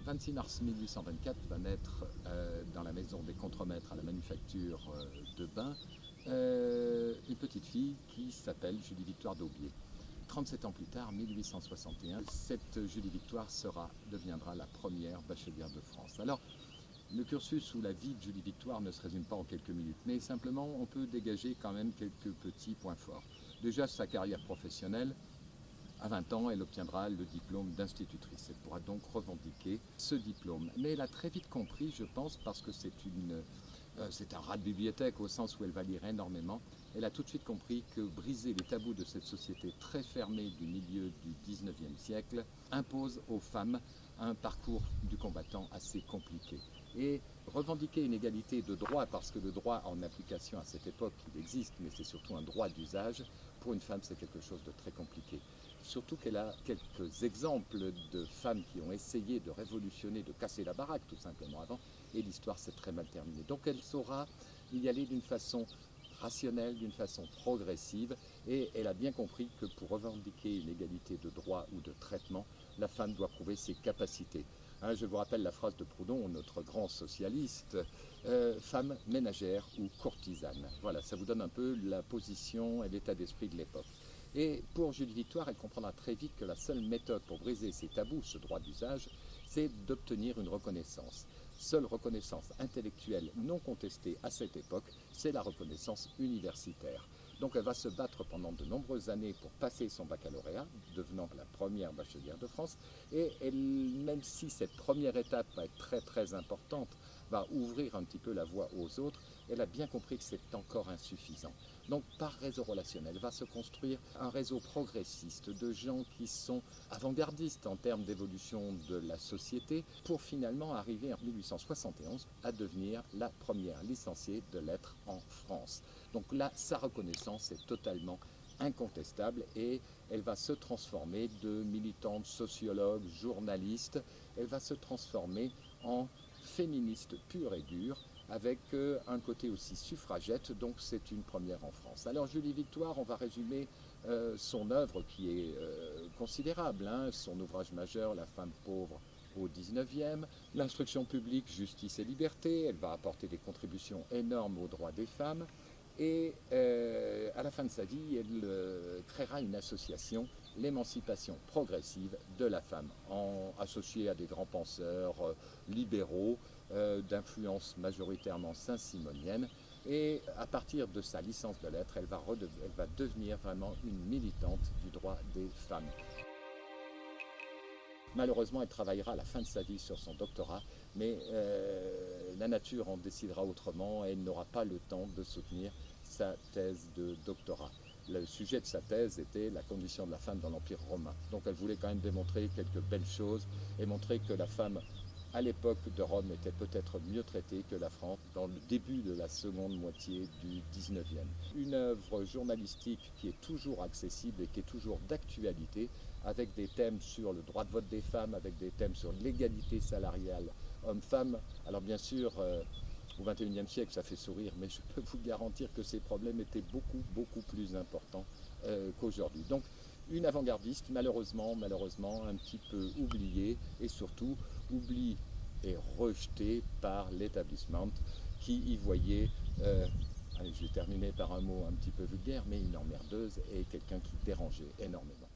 26 mars 1824 va naître dans la maison des contremaîtres à la manufacture de Bain une petite fille qui s'appelle Julie Victoire d'Aubier. 37 ans plus tard, 1861, cette Julie Victoire deviendra la première bachelière de France. Alors, le cursus ou la vie de Julie Victoire ne se résume pas en quelques minutes, mais simplement on peut dégager quand même quelques petits points forts. Déjà, sa carrière professionnelle. À 20 ans, elle obtiendra le diplôme d'institutrice. Elle pourra donc revendiquer ce diplôme. Mais elle a très vite compris, je pense, parce que c'est un rat de bibliothèque au sens où elle va lire énormément, elle a tout de suite compris que briser les tabous de cette société très fermée du milieu du 19e siècle impose aux femmes un parcours du combattant assez compliqué. Et revendiquer une égalité de droit, parce que le droit en application à cette époque, il existe, mais c'est surtout un droit d'usage, pour une femme c'est quelque chose de très compliqué. Surtout qu'elle a quelques exemples de femmes qui ont essayé de révolutionner, de casser la baraque tout simplement avant, et l'histoire s'est très mal terminée. Donc elle saura y aller d'une façon rationnelle, d'une façon progressive, et elle a bien compris que pour revendiquer une égalité de droit ou de traitement, la femme doit prouver ses capacités. Je vous rappelle la phrase de Proudhon, notre grand socialiste, femme ménagère ou courtisane. Voilà, ça vous donne un peu la position et l'état d'esprit de l'époque. Et pour Julie Victoire, elle comprendra très vite que la seule méthode pour briser ces tabous, ce droit d'usage, c'est d'obtenir une reconnaissance. Seule reconnaissance intellectuelle non contestée à cette époque, c'est la reconnaissance universitaire. Donc elle va se battre pendant de nombreuses années pour passer son baccalauréat, devenant la première bachelière de France. Et même si cette première étape va être très très importante, va ouvrir un petit peu la voie aux autres, elle a bien compris que c'est encore insuffisant. Donc par réseau relationnel, elle va se construire un réseau progressiste de gens qui sont avant-gardistes en termes d'évolution de la société, pour finalement arriver en 1871 à devenir la première licenciée de lettres en France. Donc là, sa reconnaissance est totalement incontestable et elle va se transformer de militante, sociologue, journaliste, elle va se transformer en féministe pure et dure, avec un côté aussi suffragette, donc c'est une première en France. Alors Julie Victoire, on va résumer son œuvre qui est considérable, son ouvrage majeur, La femme pauvre au 19e, l'instruction publique, justice et liberté, elle va apporter des contributions énormes aux droits des femmes, et à la fin de sa vie, elle créera une association, l'émancipation progressive de la femme, associée à des grands penseurs libéraux, d'influence majoritairement saint-simonienne. Et à partir de sa licence de lettres, elle va devenir vraiment une militante du droit des femmes. Malheureusement, elle travaillera à la fin de sa vie sur son doctorat, mais la nature en décidera autrement et elle n'aura pas le temps de soutenir sa thèse de doctorat. Le sujet de sa thèse était la condition de la femme dans l'Empire romain. Donc elle voulait quand même démontrer quelques belles choses et montrer que la femme à l'époque de Rome était peut-être mieux traitée que la France dans le début de la seconde moitié du 19e. Une œuvre journalistique qui est toujours accessible et qui est toujours d'actualité, avec des thèmes sur le droit de vote des femmes, avec des thèmes sur l'égalité salariale homme-femme. Alors bien sûr, au XXIe siècle, ça fait sourire, mais je peux vous garantir que ces problèmes étaient beaucoup, beaucoup plus importants qu'aujourd'hui. Donc, une avant-gardiste, malheureusement, un petit peu oubliée, et surtout oubliée et rejetée par l'établissement qui y voyait, allez, je vais terminer par un mot un petit peu vulgaire, mais une emmerdeuse et quelqu'un qui dérangeait énormément.